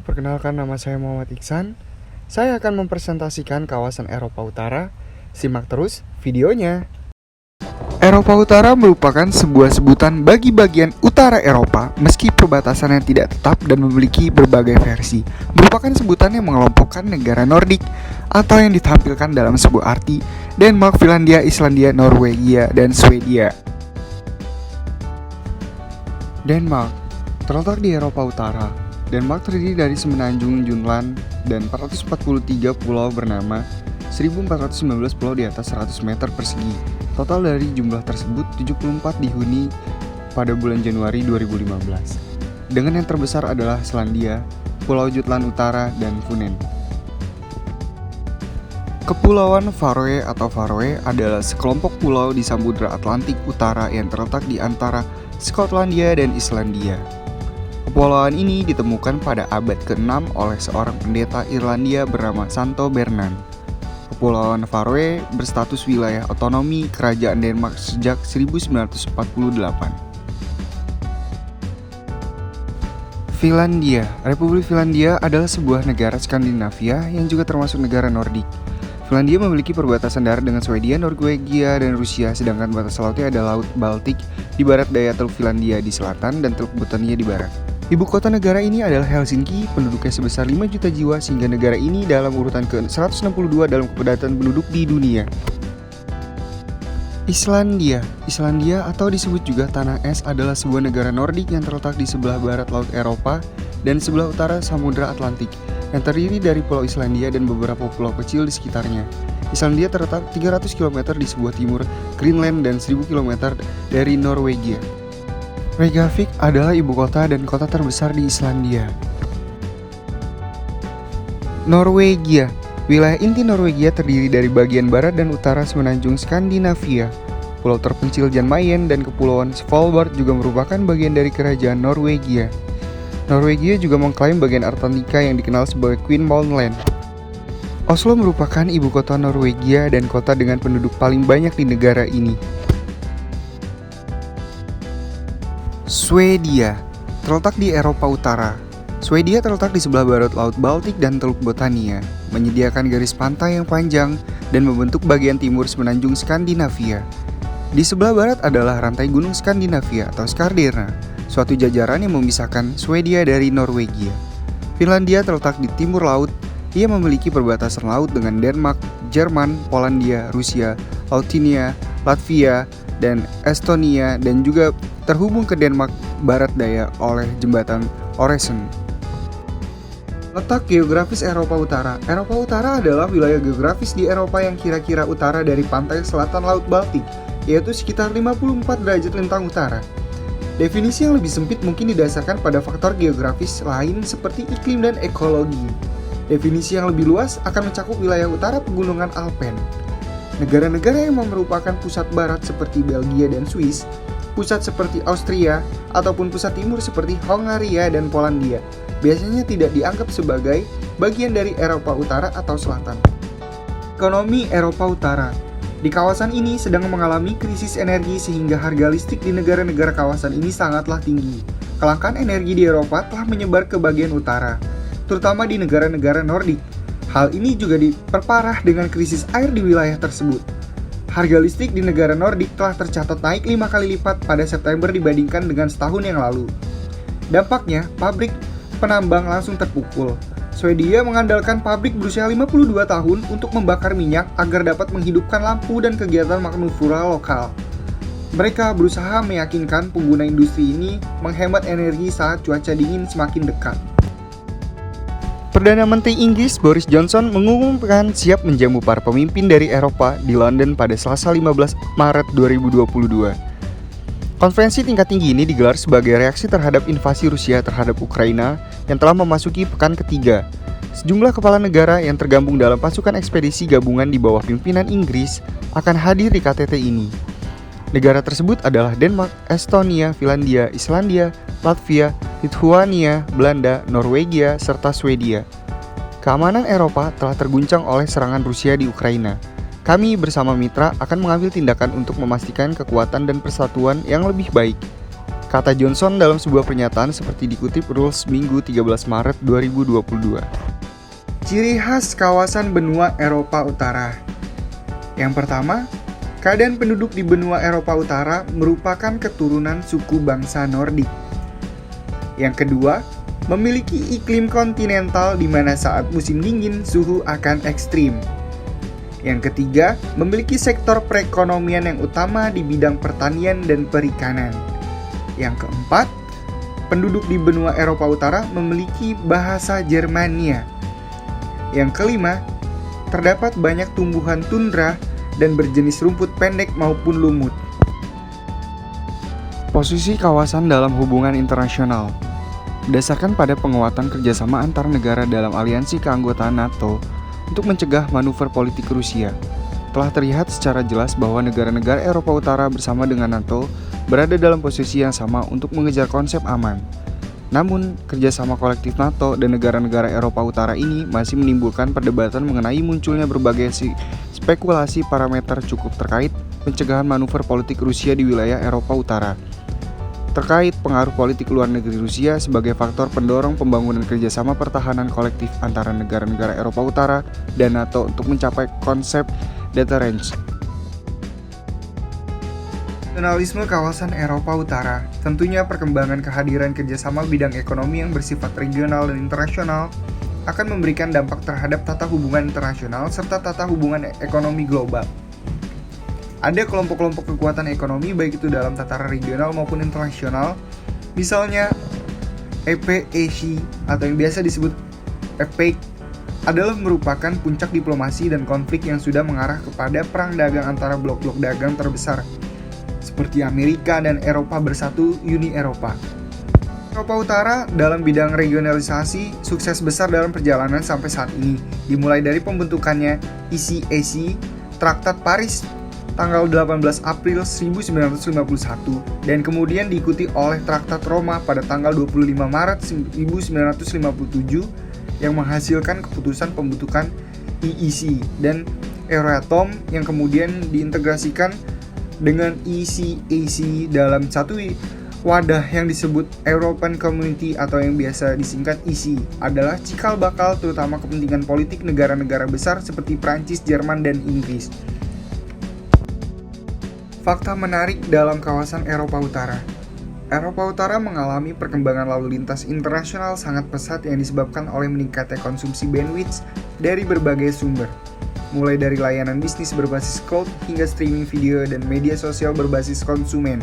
Halo, perkenalkan nama saya Muhammad Iksan. Saya akan mempresentasikan kawasan Eropa Utara. Simak terus videonya. Eropa Utara merupakan sebuah sebutan bagi bagian utara Eropa, meski perbatasannya tidak tetap dan memiliki berbagai versi. Merupakan sebutan yang mengelompokkan negara Nordik atau yang ditampilkan dalam sebuah arti Denmark, Finlandia, Islandia, Norwegia, dan Swedia. Denmark terletak di Eropa Utara. Denmark terdiri dari semenanjung Jutland dan 443 pulau bernama 1419 pulau di atas 100 meter persegi. Total dari jumlah tersebut 74 dihuni pada bulan Januari 2015. Dengan yang terbesar adalah Selandia, Pulau Jutland Utara, dan Funen. Kepulauan Faroe atau Faroe adalah sekelompok pulau di Samudra Atlantik Utara yang terletak di antara Skotlandia dan Islandia. Kepulauan ini ditemukan pada abad ke-6 oleh seorang pendeta Irlandia bernama Santo Bernard. Kepulauan Faroe berstatus wilayah otonomi kerajaan Denmark sejak 1948. Finlandia. Republik Finlandia adalah sebuah negara Skandinavia yang juga termasuk negara Nordik. Finlandia memiliki perbatasan darat dengan Swedia, Norwegia, dan Rusia, sedangkan batas lautnya adalah Laut Baltik di barat daya, Teluk Finlandia di selatan, dan Teluk Bothnia di barat. Ibu kota negara ini adalah Helsinki, penduduknya sebesar 5 juta jiwa, sehingga negara ini dalam urutan ke-162 dalam kepadatan penduduk di dunia. Islandia. Islandia atau disebut juga Tanah Es adalah sebuah negara Nordik yang terletak di sebelah barat Laut Eropa dan sebelah utara Samudra Atlantik, yang terdiri dari Pulau Islandia dan beberapa pulau kecil di sekitarnya. Islandia terletak 300 km di sebelah timur Greenland dan 1000 km dari Norwegia. Reykjavik adalah ibu kota dan kota terbesar di Islandia. Norwegia. Wilayah inti Norwegia terdiri dari bagian barat dan utara semenanjung Skandinavia. Pulau terpencil Jan Mayen dan Kepulauan Svalbard juga merupakan bagian dari kerajaan Norwegia. Norwegia juga mengklaim bagian Antartika yang dikenal sebagai Queen Mountain. Oslo merupakan ibu kota Norwegia dan kota dengan penduduk paling banyak di negara ini. Swedia terletak di Eropa Utara. Swedia terletak di sebelah barat Laut Baltik dan Teluk Bothnia, menyediakan garis pantai yang panjang dan membentuk bagian timur semenanjung Skandinavia. Di sebelah barat adalah rantai gunung Skandinavia atau Skarderna, suatu jajaran yang memisahkan Swedia dari Norwegia. Finlandia terletak di timur laut. Ia memiliki perbatasan laut dengan Denmark, Jerman, Polandia, Rusia, Lithuania, Latvia, dan Estonia, dan juga terhubung ke Denmark barat daya oleh jembatan Øresund. Letak geografis Eropa Utara. Eropa Utara adalah wilayah geografis di Eropa yang kira-kira utara dari pantai selatan Laut Baltik, yaitu sekitar 54 derajat lintang utara. Definisi yang lebih sempit mungkin didasarkan pada faktor geografis lain seperti iklim dan ekologi. Definisi yang lebih luas akan mencakup wilayah utara pegunungan Alpen. Negara-negara yang merupakan pusat barat seperti Belgia dan Swiss, pusat seperti Austria, ataupun pusat timur seperti Hongaria dan Polandia biasanya tidak dianggap sebagai bagian dari Eropa Utara atau Selatan. Ekonomi Eropa Utara. Di kawasan ini sedang mengalami krisis energi sehingga harga listrik di negara-negara kawasan ini sangatlah tinggi. Kelangkaan energi di Eropa telah menyebar ke bagian utara, terutama di negara-negara Nordik. Hal ini juga diperparah dengan krisis air di wilayah tersebut. Harga listrik di negara Nordik telah tercatat naik 5 kali lipat pada September dibandingkan dengan setahun yang lalu. Dampaknya, pabrik penambang langsung terpukul. Swedia mengandalkan pabrik berusia 52 tahun untuk membakar minyak agar dapat menghidupkan lampu dan kegiatan manufaktur lokal. Mereka berusaha meyakinkan pengguna industri ini menghemat energi saat cuaca dingin semakin dekat. Perdana Menteri Inggris Boris Johnson mengumumkan siap menjamu para pemimpin dari Eropa di London pada Selasa 15 Maret 2022. Konferensi tingkat tinggi ini digelar sebagai reaksi terhadap invasi Rusia terhadap Ukraina yang telah memasuki pekan ketiga. Sejumlah kepala negara yang tergabung dalam pasukan ekspedisi gabungan di bawah pimpinan Inggris akan hadir di KTT ini. Negara tersebut adalah Denmark, Estonia, Finlandia, Islandia, Latvia, Lithuania, Belanda, Norwegia, serta Swedia. Keamanan Eropa telah terguncang oleh serangan Rusia di Ukraina. Kami bersama mitra akan mengambil tindakan untuk memastikan kekuatan dan persatuan yang lebih baik. kata Johnson dalam sebuah pernyataan seperti dikutip Rules Minggu 13 Maret 2022. Ciri khas kawasan benua Eropa Utara. Yang pertama, keadaan penduduk di benua Eropa Utara merupakan keturunan suku bangsa Nordik. Yang kedua, memiliki iklim kontinental di mana saat musim dingin suhu akan ekstrim. Yang ketiga, memiliki sektor perekonomian yang utama di bidang pertanian dan perikanan. Yang keempat, penduduk di benua Eropa Utara memiliki bahasa Germania. Yang kelima, terdapat banyak tumbuhan tundra dan berjenis rumput pendek maupun lumut. Posisi kawasan dalam hubungan internasional. Berdasarkan pada penguatan kerjasama antar negara dalam aliansi keanggotaan NATO untuk mencegah manuver politik Rusia, telah terlihat secara jelas bahwa negara-negara Eropa Utara bersama dengan NATO berada dalam posisi yang sama untuk mengejar konsep aman. Namun, kerjasama kolektif NATO dan negara-negara Eropa Utara ini masih menimbulkan perdebatan mengenai munculnya berbagai spekulasi parameter cukup terkait pencegahan manuver politik Rusia di wilayah Eropa Utara. Terkait pengaruh politik luar negeri Rusia sebagai faktor pendorong pembangunan kerjasama pertahanan kolektif antara negara-negara Eropa Utara dan NATO untuk mencapai konsep deterrence. Nasionalisme kawasan Eropa Utara. Tentunya perkembangan kehadiran kerjasama bidang ekonomi yang bersifat regional dan internasional akan memberikan dampak terhadap tata hubungan internasional serta tata hubungan ekonomi global. Ada kelompok-kelompok kekuatan ekonomi baik itu dalam tataran regional maupun internasional, misalnya EPEC atau yang biasa disebut EPEC adalah merupakan puncak diplomasi dan konflik yang sudah mengarah kepada perang dagang antara blok-blok dagang terbesar seperti Amerika dan Eropa bersatu Uni Eropa. Eropa Utara dalam bidang regionalisasi sukses besar dalam perjalanan sampai saat ini, dimulai dari pembentukannya ECAC, Traktat Paris tanggal 18 April 1951 dan kemudian diikuti oleh Traktat Roma pada tanggal 25 Maret 1957 yang menghasilkan keputusan pembentukan EEC dan Euratom yang kemudian diintegrasikan dengan ECAC dalam satu wadah yang disebut European Community atau yang biasa disingkat EC adalah cikal bakal terutama kepentingan politik negara-negara besar seperti Prancis, Jerman, dan Inggris. Fakta menarik dalam kawasan Eropa Utara. Eropa Utara mengalami perkembangan lalu lintas internasional sangat pesat yang disebabkan oleh meningkatnya konsumsi bandwidth dari berbagai sumber. Mulai dari layanan bisnis berbasis cloud hingga streaming video dan media sosial berbasis konsumen.